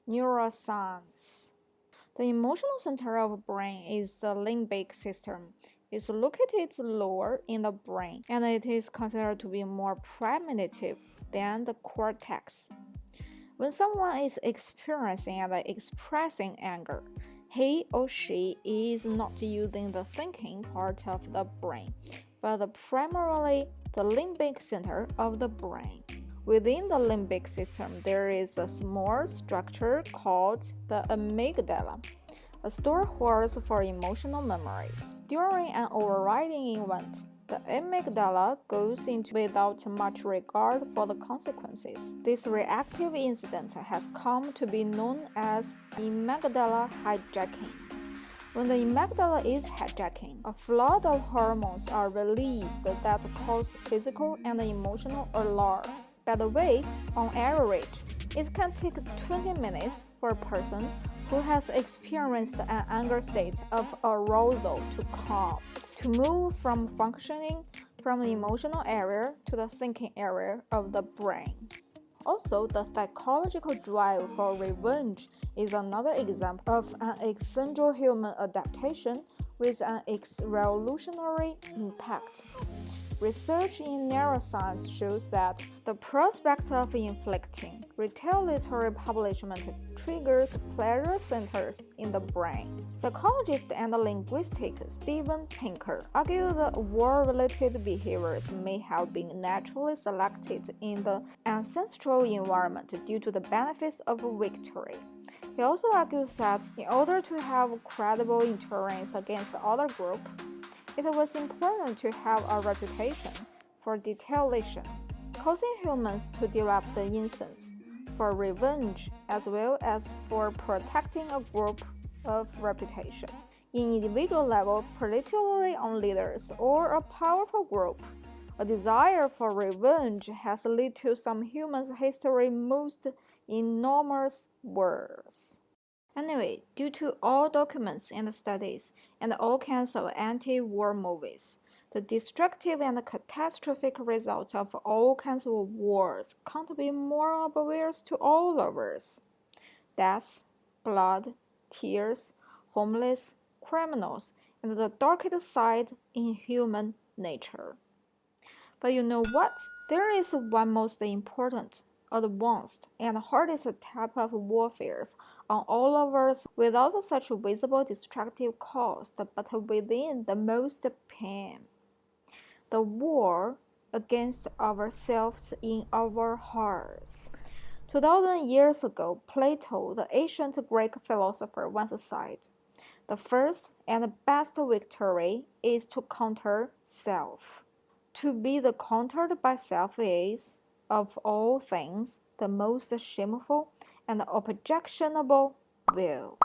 Neuroscience. The emotional center of the brain is the limbic system. It's located lower in the brain, and it is considered to be more primitive than the cortex. When someone is experiencing and expressing anger, he or she is not using the thinking part of the brain, but primarily the limbic center of the brain. Within the limbic system, there is a small structure called the amygdala, a storehouse for emotional memories. During an overriding event, the amygdala goes into without much regard for the consequences. This reactive incident has come to be known as amygdala hijacking. When the amygdala is hijacking, a flood of hormones are released that cause physical and emotional alarm. By the way, on average, it can take 20 minutes for a person who has experienced an anger state of arousal to calm, to move from functioning from the emotional area to the thinking area of the brain. Also, the psychological drive for revenge is another example of an essential human adaptation with an revolutionary impact. Research in neuroscience shows that the prospect of inflicting retaliatory punishment triggers pleasure centers in the brain. Psychologist and linguist Steven Pinker argue that war-related behaviors may have been naturally selected in the ancestral environment due to the benefits of victory. He also argues that in order to have credible deterrence against the other group, it was important to have a reputation for retaliation, causing humans to develop the instincts for revenge as well as for protecting a group of reputation. In individual level, particularly on leaders or a powerful group, a desire for revenge has led to some humans' history most enormous wars. Anyway, due to all documents and studies and all kinds of anti-war movies, the destructive and catastrophic results of all kinds of wars can't be more obvious to all of us. Death, blood, tears, homeless, criminals, and the darkest side in human nature. But you know what? There is one most important, advanced, and hardest type of warfare on all of us without such visible destructive cost, but within the most pain. The war against ourselves in our hearts. 2000 years ago, Plato, the ancient Greek philosopher, once said, "The first and best victory is to conquer self." To be conquered by self is, of all things, the most shameful and objectionable will.